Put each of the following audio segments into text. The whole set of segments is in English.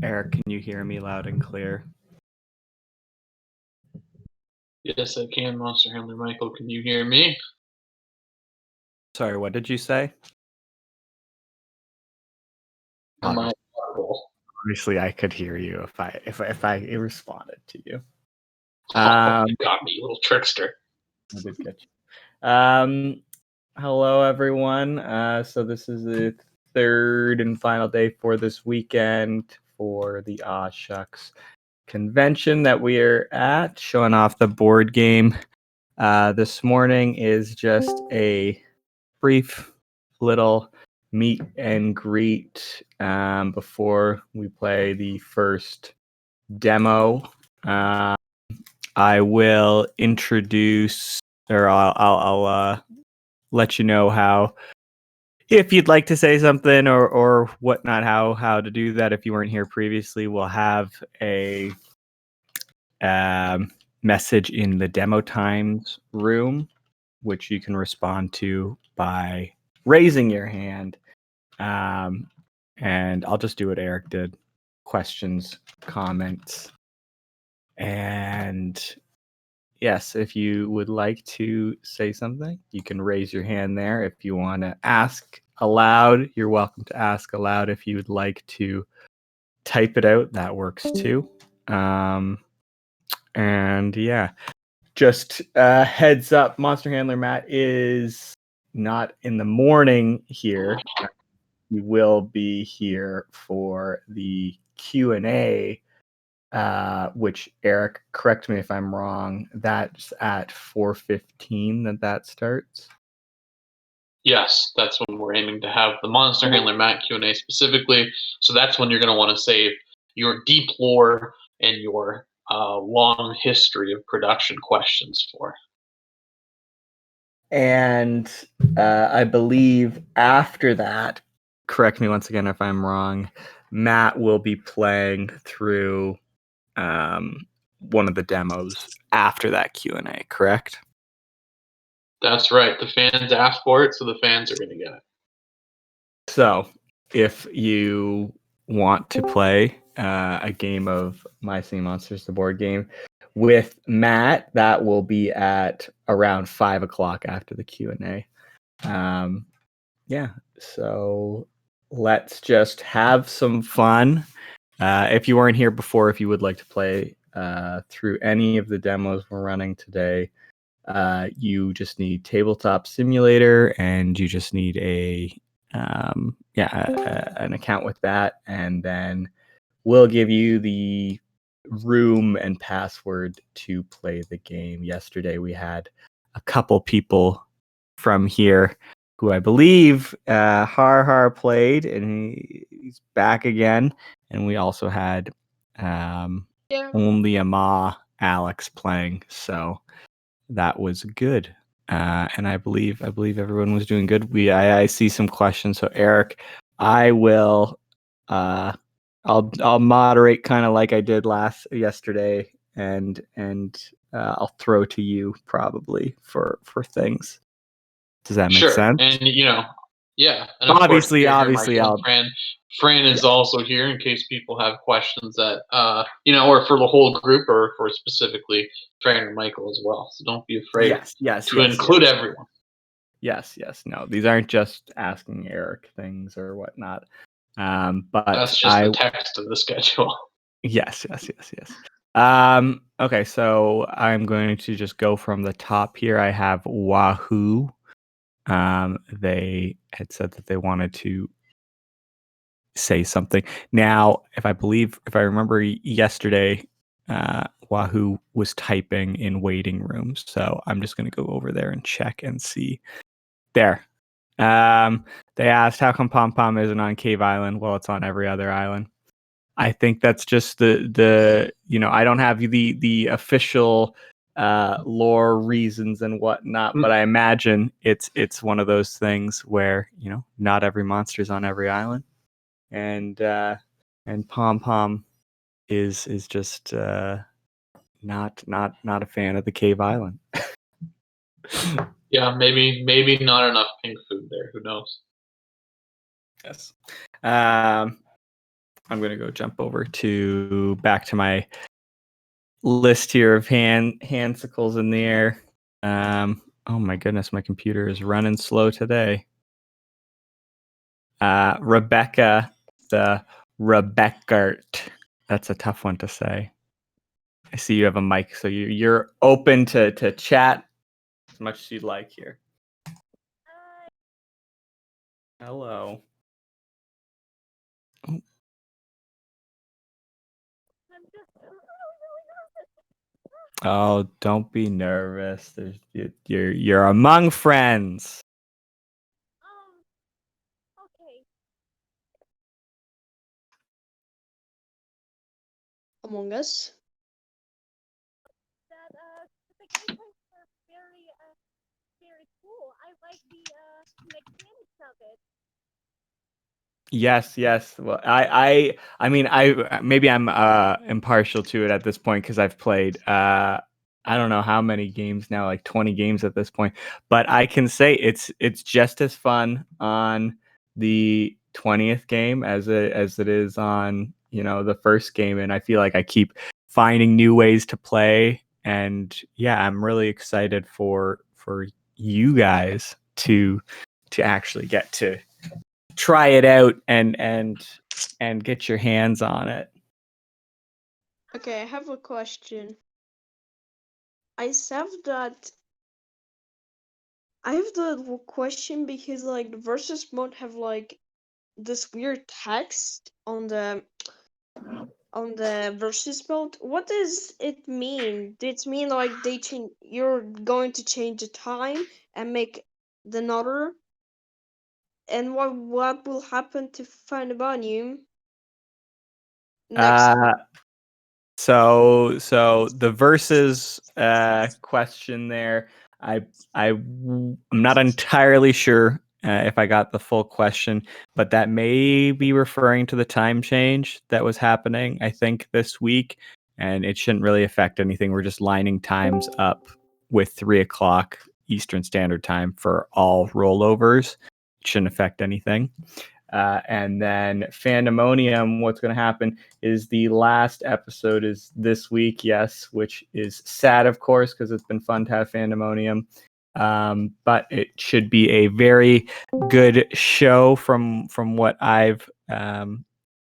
Eric, can you hear me loud and clear? Yes, I can, Monster Handler Michael. Can you hear me? Sorry, what did you say? Am I audible? Obviously, I could hear you if I responded to you. You got me, you little trickster. I did get you. Hello, everyone. So this is the third and final day for this weekend for the AwSHUX convention that we are at, showing off the board game. This morning is just a brief little meet and greet before we play the first demo. I will introduce, or I'll let you know how, if you'd like to say something or whatnot, how to do that. If you weren't here previously, we'll have a message in the demo times room, which you can respond to by raising your hand. And I'll just do what Eric did. Questions, comments, and yes, if you would like to say something, you can raise your hand there. If you want to ask aloud, you're welcome to ask aloud. If you would like to type it out, that works too. And yeah, just heads up, Monster Handler Matt is not in the morning here. He will be here for the Q&A, which, Eric, correct me if I'm wrong, that's at 4:15 that starts? Yes, that's when we're aiming to have the Monster Handler Matt Q&A specifically. So that's when you're going to want to save your deep lore and your long history of production questions for. And I believe after that, correct me once again if I'm wrong, Matt will be playing through one of the demos after that Q&A, correct? That's right. The fans asked for it, so the fans are going to get it. So if you want to play a game of My Singing Monsters, the board game, with Matt, that will be at around 5 o'clock after the Q&A. Yeah, so let's just have some fun. If you weren't here before, if you would like to play through any of the demos we're running today, you just need Tabletop Simulator, and you just need an account with that, and then we'll give you the room and password to play the game. Yesterday we had a couple people from here who I believe Har played, and he's back again. And we also had only Alex playing, so that was good. And I believe everyone was doing good. I see some questions. So Eric, I will I'll moderate kind of like I did yesterday, and I'll throw to you probably for things. Does that make sense? And yeah. And obviously, Fran is also here in case people have questions that or for the whole group or for specifically Fran and Michael as well. So don't be afraid to include everyone. Yes. No, these aren't just asking Eric things or whatnot. But that's just the text of the schedule. Yes. Okay, so I'm going to just go from the top here. I have Wahoo. They had said that they wanted to say something. Now, if I remember yesterday, Wahoo was typing in waiting rooms. So I'm just going to go over there and check and see. There. They asked, how come Pom Pom isn't on Cave Island? Well, it's on every other island. I think that's just the I don't have the official lore reasons and whatnot, but I imagine it's one of those things where not every monster's on every island, and Pom Pom is just not a fan of the Cave Island. Yeah, maybe not enough pink food there. Who knows? Yes. I'm gonna go jump over to back to my list here of handsicles in the air. Oh my goodness, my computer is running slow today. Rebecca, the Rebecca. That's a tough one to say. I see you have a mic, so you're open to chat as much as you'd like here. Hello. Oh, don't be nervous. You're among friends. Okay. Among Us. That the gameplays are very cool. I like the mechanics of it. Yes. Well, I mean, maybe I'm impartial to it at this point because I've played I don't know how many games now, like 20 games at this point. But I can say it's just as fun on the 20th game as it is on, you know, the first game, and I feel like I keep finding new ways to play. And yeah, I'm really excited for you guys to actually get to try it out and get your hands on it. Okay, I have a question. I have the question because like the versus mode have like this weird text on the versus mode. What does it mean? Does it mean like you're going to change the time and make another? And what will happen to Pandemonium next? So the versus question there, I'm not entirely sure if I got the full question, but that may be referring to the time change that was happening, I think, this week, and it shouldn't really affect anything. We're just lining times up with 3 o'clock Eastern Standard Time for all rollovers. It shouldn't affect anything. And then Fandemonium, what's going to happen is the last episode is this week, yes, which is sad, of course, because it's been fun to have Fandemonium. But it should be a very good show from what I've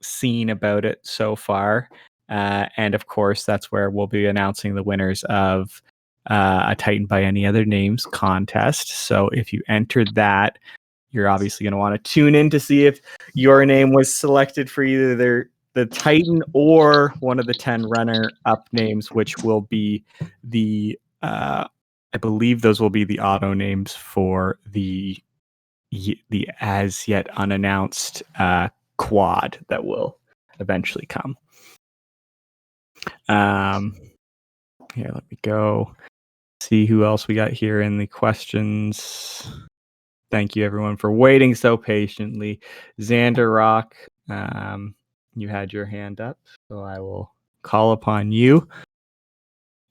seen about it so far. And of course, that's where we'll be announcing the winners of a Titan by Any Other Names contest. So if you entered that, you're obviously going to want to tune in to see if your name was selected for either the Titan or one of the 10 runner-up names, which will be the I believe those will be the auto names for the as yet unannounced quad that will eventually come. Here, let me go see who else we got here in the questions. Thank you, everyone, for waiting so patiently. Xander Rock, you had your hand up, so I will call upon you.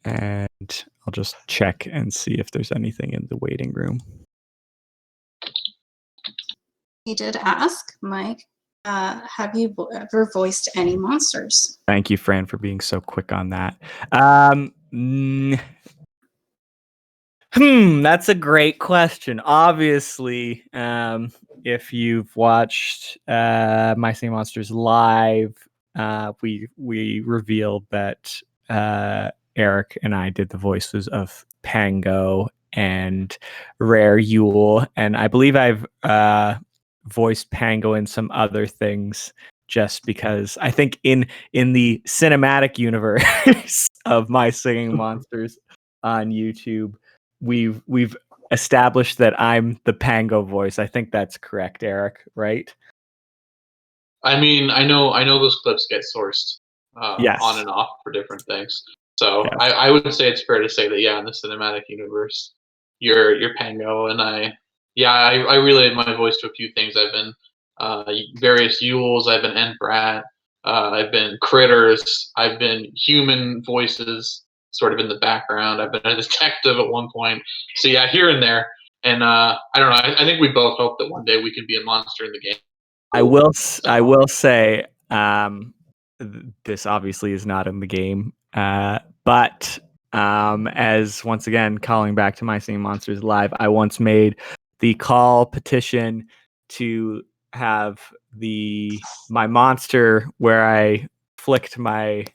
And I'll just check and see if there's anything in the waiting room. He did ask, Mike, have you ever voiced any monsters? Thank you, Fran, for being so quick on that. That's a great question. Obviously, if you've watched My Singing Monsters live, we revealed that Eric and I did the voices of Pango and Rare Yule, and I believe I've voiced Pango in some other things just because I think in the cinematic universe of My Singing Monsters on YouTube, we've established that I'm the Pango voice. I think that's correct, Eric, right? I mean, I know those clips get sourced Yes. on and off for different things. So Yes. I would say it's fair to say that in the cinematic universe, you're Pango, and I relayed my voice to a few things. I've been various Yules, I've been Enbrat, I've been Critters, I've been human voices, sort of in the background. I've been a detective at one point. So here and there. And I don't know. I think we both hope that one day we can be a monster in the game. I will say This obviously is not in the game, but as once again calling back to My Singing Monsters Live, I once made the call petition to have my monster where I flicked my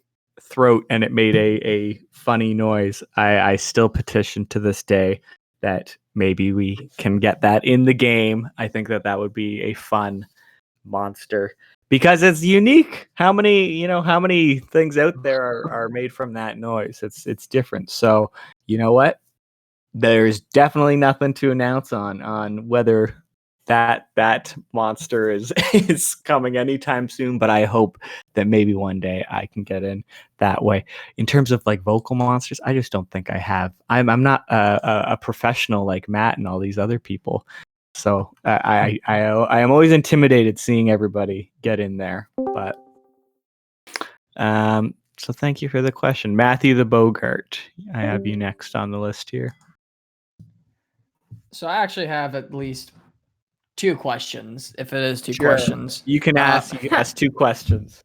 throat and it made a funny noise. I still petition to this day that maybe we can get that in the game. I think that would be a fun monster because it's unique. How many things out there are made from that noise? It's different. So you know what? There's definitely nothing to announce on whether that monster is coming anytime soon, but I hope that maybe one day I can get in that way. In terms of like vocal monsters, I just don't think I have. I'm not a professional like Matt and all these other people, so I am always intimidated seeing everybody get in there. But so thank you for the question, Matthew the Bogart. I have you next on the list here. So I actually have at least 2 questions, if it is 2 Sure. questions. You can ask 2 questions.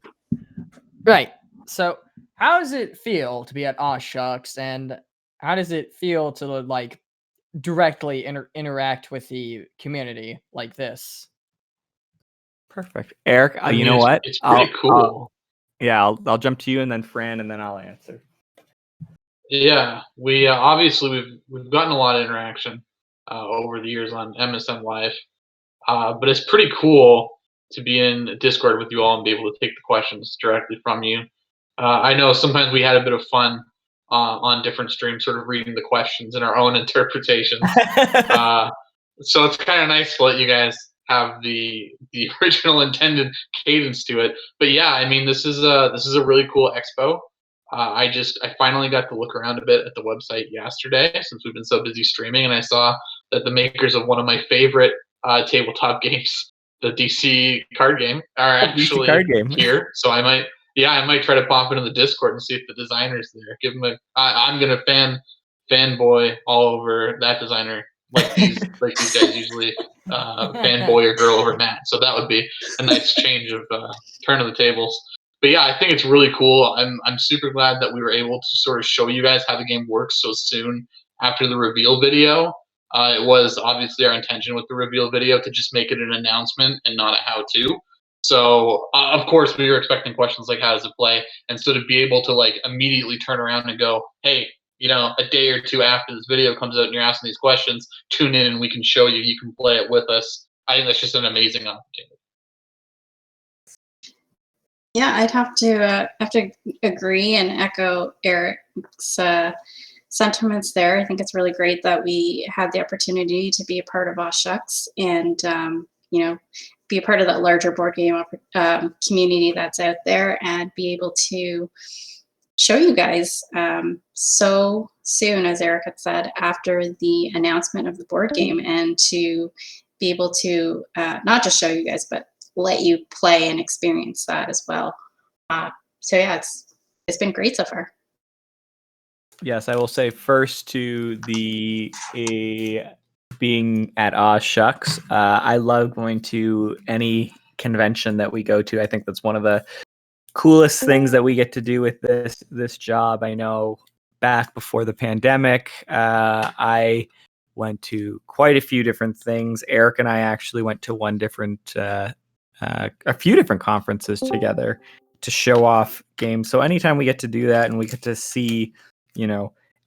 Right. So how does it feel to be at AwSHUX, and how does it feel to like directly interact with the community like this? Perfect. Eric, I mean, you know what? It's pretty cool. I'll jump to you and then Fran and then I'll answer. Yeah, we obviously we've gotten a lot of interaction over the years on MSM Live, but it's pretty cool to be in Discord with you all and be able to take the questions directly from you. I know sometimes we had a bit of fun on different streams, sort of reading the questions and our own interpretations. So it's kind of nice to let you guys have the original intended cadence to it. But yeah, I mean, this is a really cool expo. I finally got to look around a bit at the website yesterday since we've been so busy streaming, and I saw that the makers of one of my favorite tabletop games, the DC card game, are actually here. So I might try to pop into the Discord and see if the designer's there. Give him I'm gonna fanboy all over that designer like these guys usually fanboy or girl over Matt. So that would be a nice change of turn of the tables. But yeah, I think it's really cool. I'm super glad that we were able to sort of show you guys how the game works so soon after the reveal video. It was obviously our intention with the reveal video to just make it an announcement and not a how-to. So of course we were expecting questions like how does it play, and so to be able to like immediately turn around and go, hey, a day or 2 after this video comes out and you're asking these questions, tune in and we can show you. You can play it with us. I think that's just an amazing opportunity. Yeah, I'd have to agree and echo Eric's sentiments there. I think it's really great that we had the opportunity to be a part of AwSHUX and be a part of that larger board game community that's out there, and be able to show you guys so soon, as Eric had said, after the announcement of the board game, and to be able to not just show you guys, but let you play and experience that as well. So yeah, it's been great so far. Yes, I will say first to the being at AwSHUX. I love going to any convention that we go to. I think that's one of the coolest things that we get to do with this job. I know back before the pandemic, I went to quite a few different things. Eric and I actually went to a few different conferences together to show off games. So anytime we get to do that and we get to see,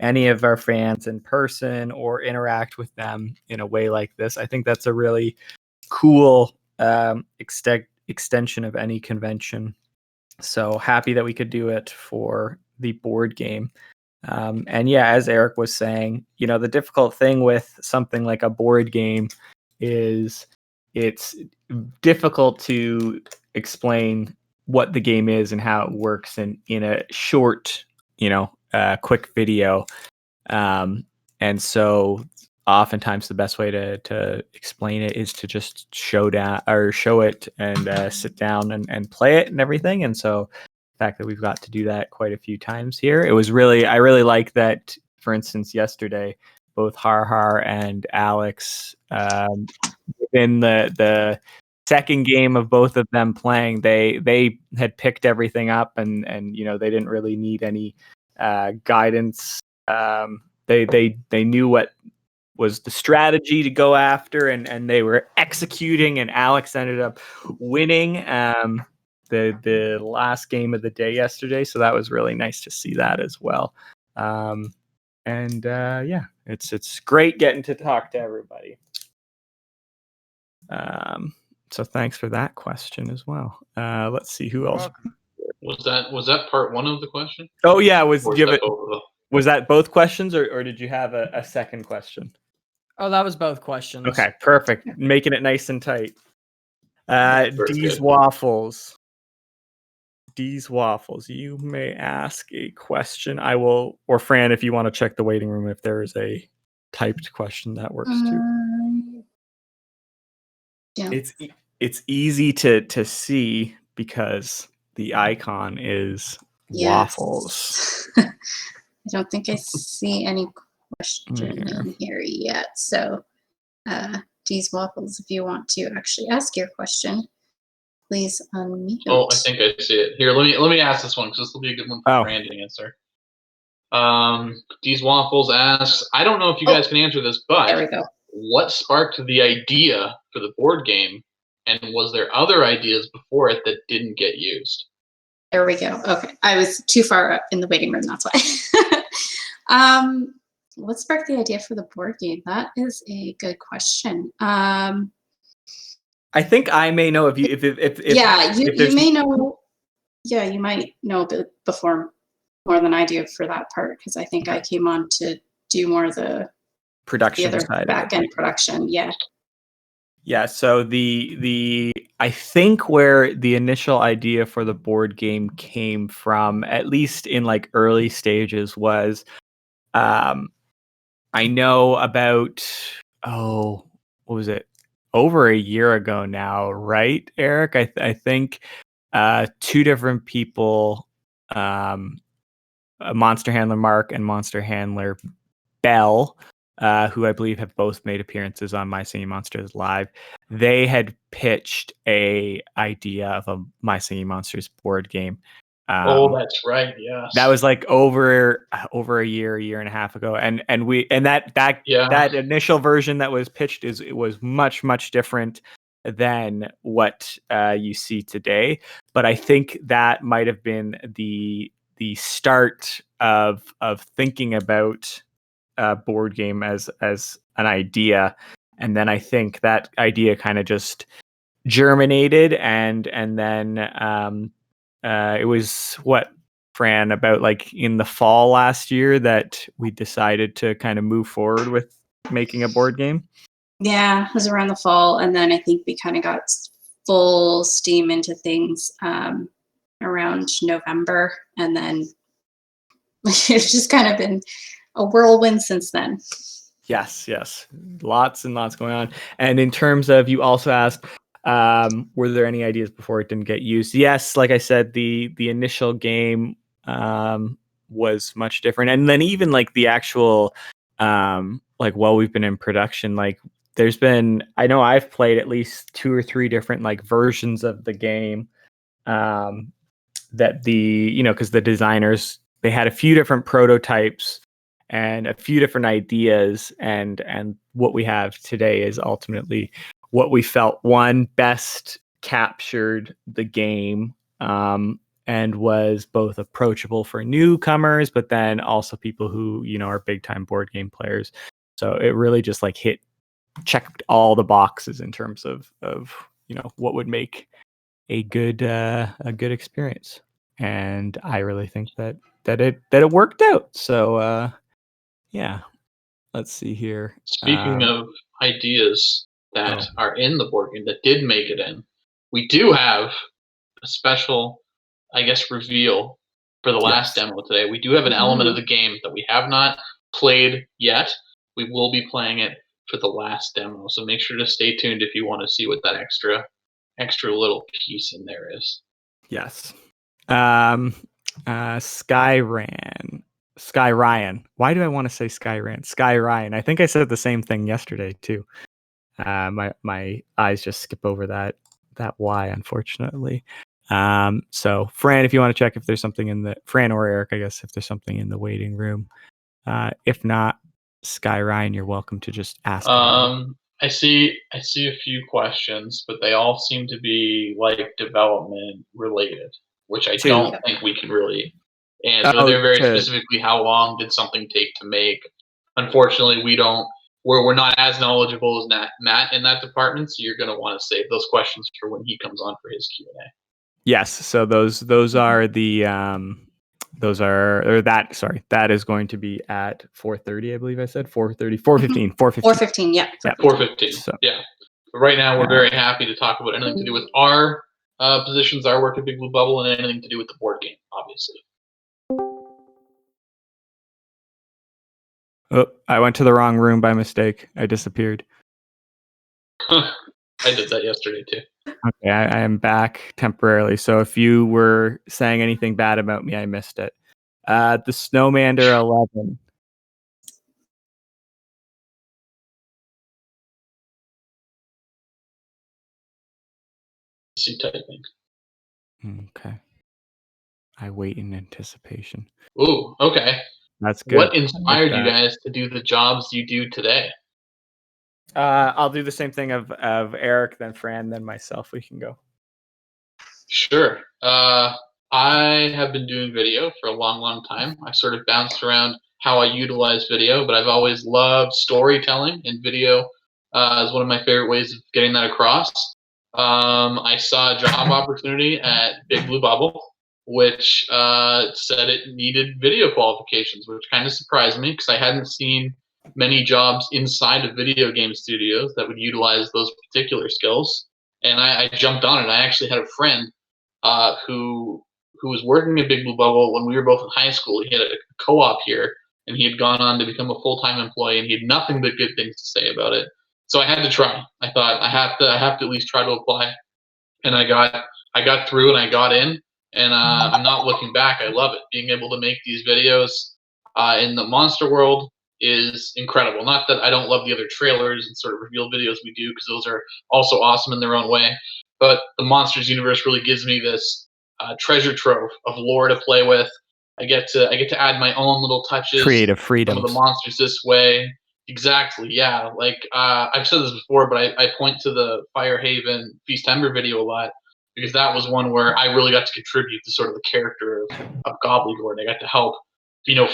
any of our fans in person or interact with them in a way like this, I think that's a really cool extension of any convention. So happy that we could do it for the board game. And yeah, as Eric was saying, the difficult thing with something like a board game is it's difficult to explain what the game is and how it works in a short, quick video. And so oftentimes the best way to explain it is to just show it and sit down and play it and everything. And so the fact that we've got to do that quite a few times here, I really like that. For instance, yesterday, both Har and Alex, in the second game of both of them playing, they had picked everything up, and they didn't really need any guidance. They knew what was the strategy to go after, and they were executing, and Alex ended up winning the last game of the day yesterday, so that was really nice to see that as well. It's great getting to talk to everybody. So thanks for that question as well. Let's see who else. Was that part one of the question? Oh yeah, Was that both questions, or did you have a second question? Oh, that was both questions. Okay, perfect. Making it nice and tight. D's Waffles. D's Waffles. You may ask a question. I will, or Fran, if you want to check the waiting room, if there is a typed question, that works too. Yeah. It's easy to see because the icon is waffles. I don't think I see any question in here yet. So, D's Waffles, if you want to actually ask your question, please unmute. Oh, I think I see it. Here, let me ask this one because this will be a good one for Fran to answer. D's Waffles asks, I don't know if you guys can answer this, but there we go. What sparked the idea for the board game, and was there other ideas before it that didn't get used? There we go. Okay, I was too far up in the waiting room. That's why. What sparked the idea for the board game? That is a good question. I think I may know if you may know. Yeah, you might know a bit before more than I do for that part, because I think I came on to do more of the production side, back end production. Yeah, so the I think where the initial idea for the board game came from, at least in like early stages, was I know about what was it, over a year ago now, right, Eric? I think two different people, Monster Handler Mark and Monster Handler Bell, who I believe have both made appearances on My Singing Monsters Live. They had pitched a idea of a My Singing Monsters board game. That's right. Yes, that was like over a year and a half ago, and that initial version that was pitched was much different than what you see today. But I think that might have been the start of thinking about board game as an idea, and then I think that idea kind of just germinated, and then it was Fran, about like in the fall last year that we decided to kind of move forward with making a board game. Yeah, it was around the fall, and then I think we kind of got full steam into things around November, and then it's just kind of been a whirlwind since then. Yes, lots and lots going on. And in terms of, you also asked, were there any ideas before it didn't get used? Yes, like I said, the initial game was much different, and then even like the actual while we've been in production, like there's been, I know I've played at least 2 or 3 different like versions of the game, that because the designers, they had a few different prototypes and a few different ideas, and what we have today is ultimately what we felt best captured the game, and was both approachable for newcomers, but then also people who are big time board game players. So it really just like checked all the boxes in terms of what would make a good experience, and I really think that it worked out. So yeah, let's see here. Speaking of ideas that are in the board game that did make it in, we do have a special, I guess, reveal for the last demo today. We do have an element of the game that we have not played yet. We will be playing it for the last demo, so make sure to stay tuned if you want to see what that extra little piece in there is. Yes. Sky Ryan. Why do I want to say Sky Ryan? I think I said the same thing yesterday too. My eyes just skip over that. that Y, unfortunately. So Fran, if you want to check if there's something in the Fran or Eric, I guess, if there's something in the waiting room. If not, Sky Ryan, you're welcome to just ask. I see a few questions, but they all seem to be like development related, which I don't think we can really answer. They're very specifically how long did something take to make. Unfortunately, we're not as knowledgeable as Matt in that department, so you're going to want to save those questions for when he comes on for his Q&A. Yes, so those are the that is going to be at 4:30, I believe I said 4:30, 4:15, 4:15, yeah. 4:15. So, yeah. But right now, we're very happy to talk about anything to do with our positions, our work at Big Blue Bubble, and anything to do with the board game, obviously. Oh, I went to the wrong room by mistake. I disappeared. I did that yesterday too. Okay, I am back temporarily. So if you were saying anything bad about me, I missed it. The Snowmander 11. See typing. Okay. I wait in anticipation. Ooh, okay. That's good. What inspired you guys to do the jobs you do today? I'll do the same thing of Eric, then Fran, then myself. We can go. Sure. I have been doing video for a long, long time. I sort of bounced around how I utilize video, but I've always loved storytelling, and video is one of my favorite ways of getting that across. I saw a job opportunity at Big Blue Bubble, which said it needed video qualifications, which kind of surprised me because I hadn't seen many jobs inside of video game studios that would utilize those particular skills. And I jumped on it. I actually had a friend who was working at Big Blue Bubble when we were both in high school. He had a co-op here, and he had gone on to become a full-time employee, and he had nothing but good things to say about it. So I had to try. I thought I have to at least try to apply, and I got through and I got in, and I'm not looking back. I love it. Being able to make these videos in the monster world is incredible. Not that I don't love the other trailers and sort of reveal videos we do, because those are also awesome in their own way. But the Monsters universe really gives me this treasure trove of lore to play with. I get to add my own little touches. Creative freedom. Some of the monsters this way. Exactly, yeah. Like I've said this before, but I point to the Firehaven Feastember video a lot, because that was one where I really got to contribute to sort of the character of Gobblegord. I got to help,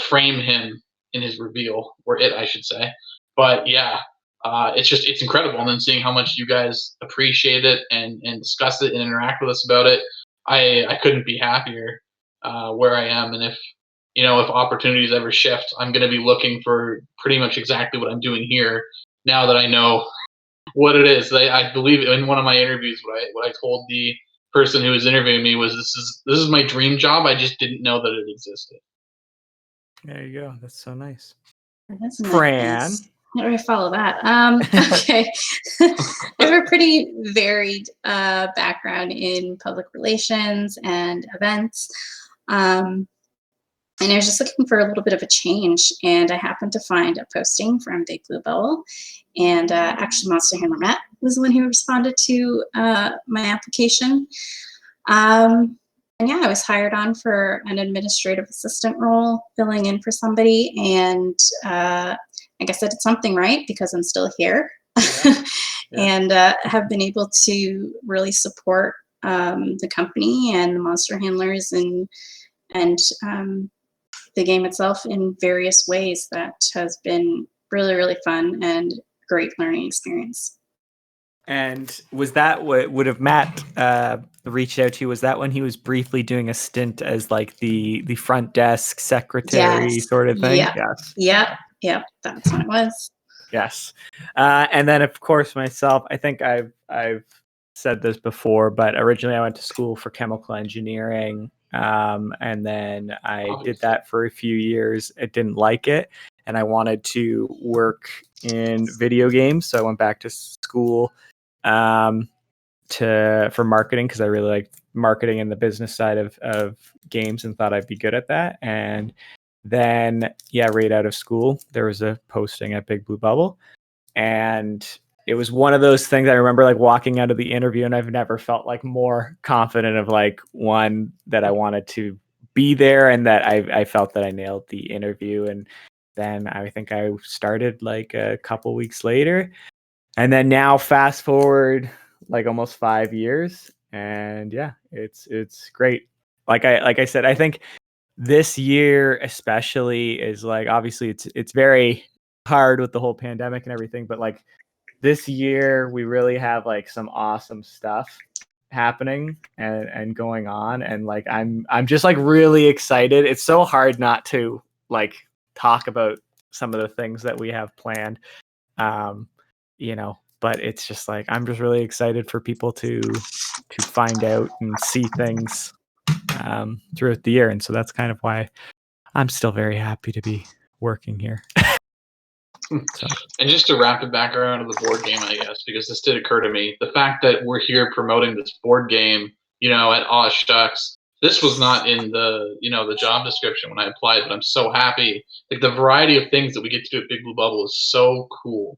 frame him in his reveal, or it, I should say. But yeah, it's incredible. And then seeing how much you guys appreciate it and discuss it and interact with us about it, I couldn't be happier where I am. And if opportunities ever shift, I'm going to be looking for pretty much exactly what I'm doing here now that I know what it is. I believe in one of my interviews, what I told the person who was interviewing me was, this is my dream job. I just didn't know that it existed. There you go. That's so nice. That's Fran. nice. How do I follow that? Okay. I have a pretty varied background in public relations and events. And I was just looking for a little bit of a change, and I happened to find a posting from Big Blue Bubble, and actually Monster Handler Matt was the one who responded to my application. And yeah, I was hired on for an administrative assistant role, filling in for somebody, and I guess I did something right because I'm still here. Yeah. And have been able to really support the company and the monster handlers and the game itself in various ways. That has been really, really fun and great learning experience. And was that what would have Matt reached out to you? Was that when he was briefly doing a stint as like the front desk secretary sort of thing? Yes. Yep. That's what it was. Yes. And then of course myself, I think I've said this before, but originally I went to school for chemical engineering. And then I did that for a few years. I didn't like it, and I wanted to work in video games. So I went back to school for marketing, because I really liked marketing and the business side of games and thought I'd be good at that. And then right out of school, there was a posting at Big Blue Bubble, and it was one of those things I remember like walking out of the interview, and I've never felt like more confident of like one that I wanted to be there, and that I felt that I nailed the interview. And then I think I started like a couple weeks later, and then now fast forward like almost 5 years, and yeah, it's great. Like I said, I think this year especially is like, obviously it's very hard with the whole pandemic and everything, but like this year we really have like some awesome stuff happening and going on, and like I'm just like really excited. It's so hard not to like talk about some of the things that we have planned, but it's just like I'm just really excited for people to find out and see things throughout the year. And so that's kind of why I'm still very happy to be working here. So. And just to wrap it back around to the board game, I guess, because this did occur to me, the fact that we're here promoting this board game, at AwSHUX, this was not in the job description when I applied, but I'm so happy. Like, the variety of things that we get to do at Big Blue Bubble is so cool.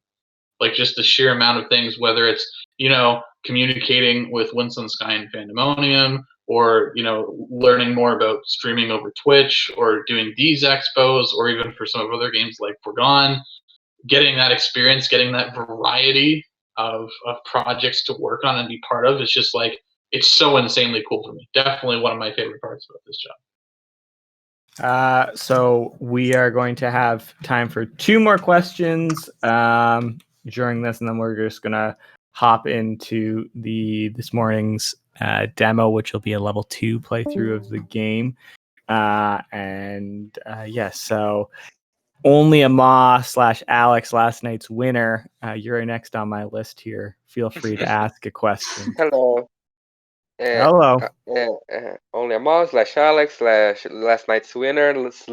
Like, just the sheer amount of things, whether it's, communicating with Winston Sky and Pandemonium, or, learning more about streaming over Twitch, or doing these expos, or even for some of other games like Forgone, getting that experience, getting that variety of projects to work on and be part of, is just like, it's so insanely cool for me. Definitely one of my favorite parts about this job. So we are going to have time for 2 more questions during this, and then we're just gonna hop into this morning's demo, which will be a level 2 playthrough of the game. So Only Ama/Alex, last night's winner. You're next on my list here. Feel free to ask a question. Hello. Hello. Only Ama/Alex/ last night's winner / apenas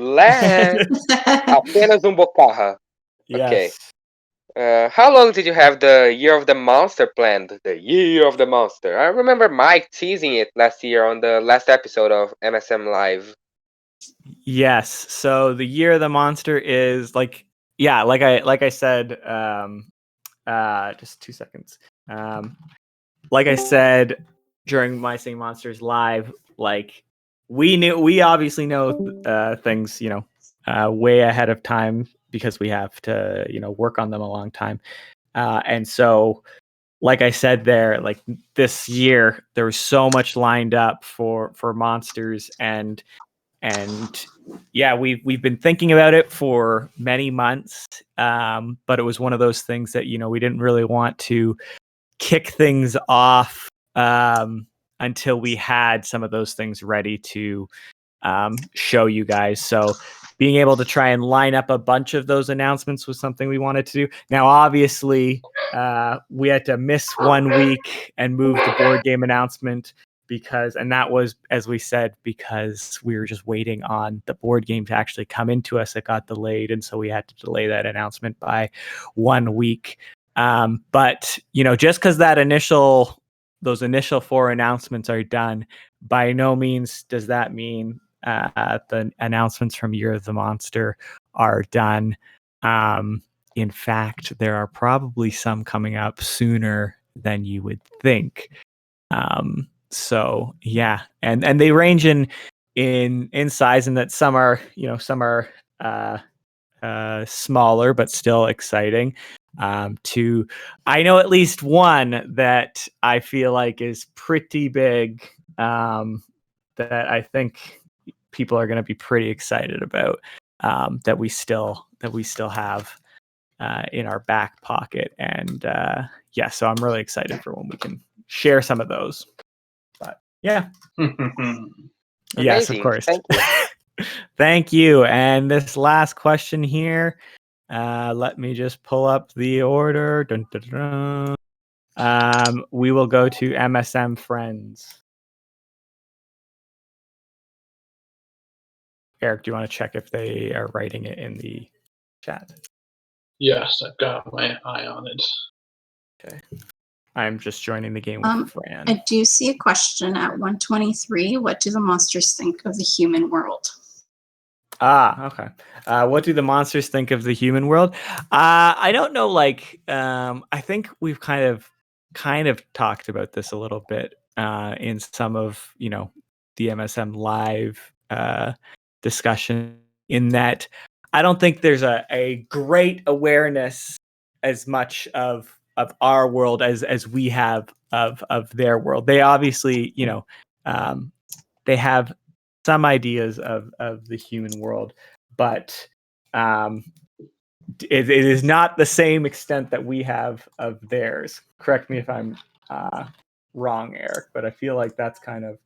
bocarra. Okay. Yes. How long did you have the Year of the Monster planned? The Year of the Monster. I remember Mike teasing it last year on the last episode of MSM Live. Yes. So the Year of the Monster is like I said, just 2 seconds. Like I said during My Singing Monsters Live, like we obviously know things, way ahead of time, because we have to, work on them a long time. And so, like I said there, like this year, there was so much lined up for monsters, and yeah, we've been thinking about it for many months. But it was one of those things that, we didn't really want to kick things off until we had some of those things ready to show you guys. So being able to try and line up a bunch of those announcements was something we wanted to do. Now, obviously, we had to miss 1 week and move the board game announcement, and that was, as we said, because we were just waiting on the board game to actually come into us. It got delayed, and so we had to delay that announcement by 1 week. But just because those initial 4 announcements are done, by no means does that mean the announcements from Year of the Monster are done. In fact, there are probably some coming up sooner than you would think. So yeah, and they range in size, and that some are smaller but still exciting. I know at least one that I feel like is pretty big, that I think people are going to be pretty excited about, that we still have in our back pocket. And so I'm really excited for when we can share some of those. But yeah. Yes, of course. Thank you. Thank you. And this last question here, let me just pull up the order. Dun, dun, dun. We will go to MSM Friends. Eric, do you want to check if they are writing it in the chat? Yes, I've got my eye on it. Okay. I'm just joining the game with Fran. I do see a question at 123. What do the monsters think of the human world? Okay. What do the monsters think of the human world? I don't know. Like, I think we've kind of talked about this a little bit in some of the MSM live discussion. In that, I don't think there's a great awareness as much of our world as we have of their world. They obviously, they have some ideas of the human world, but it is not the same extent that we have of theirs. Correct me if I'm wrong, Eric, but I feel like that's kind of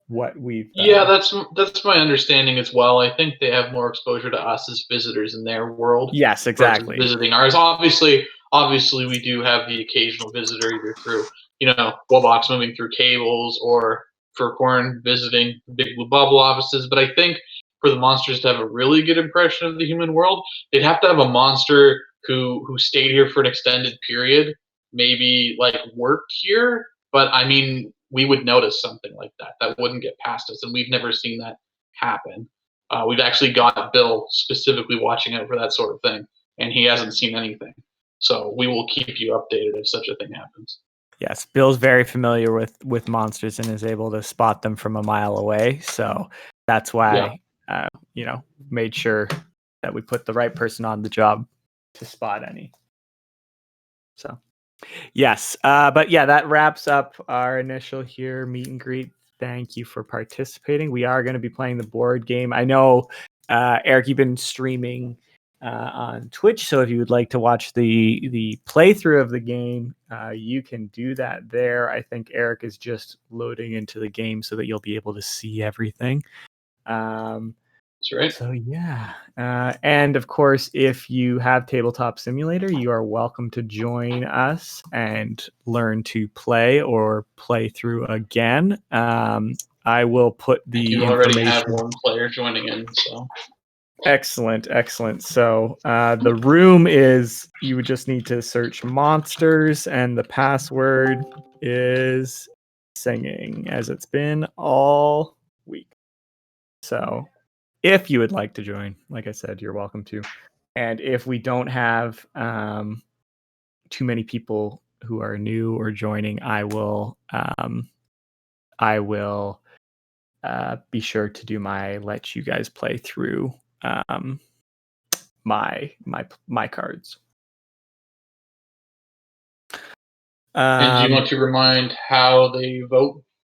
what we've. Yeah, that's my understanding as well. I think they have more exposure to us as visitors in their world. Yes, exactly. Visiting ours. Obviously, we do have the occasional visitor either through Wobox moving through cables or Furcorn visiting Big Blue Bubble offices. But I think for the monsters to have a really good impression of the human world, they'd have to have a monster who stayed here for an extended period, maybe like worked here. But I mean, we would notice something like that. That wouldn't get past us, and we've never seen that happen. We've actually got Bill specifically watching out for that sort of thing, and he hasn't seen anything. So we will keep you updated if such a thing happens. Yes, Bill's very familiar with monsters and is able to spot them from a mile away. So that's why, made sure that we put the right person on the job to spot any. So, yes, but yeah, that wraps up our initial meet and greet. Thank you for participating. We are going to be playing the board game. I know, Eric, you've been streaming on Twitch, so if you would like to watch the playthrough of the game, you can do that there. I think Eric is just loading into the game so that you'll be able to see everything. That's right. So yeah, and of course, if you have Tabletop Simulator, you are welcome to join us and learn to play or play through again. I will put the you already information. have one player joining in, so. Excellent. So the room is, you would just need to search monsters, and the password is singing, as it's been all week. So if you would like to join, like I said, you're welcome to. And if we don't have too many people who are new or joining, I will be sure to do let you guys play through my cards. And do you want to remind how they vote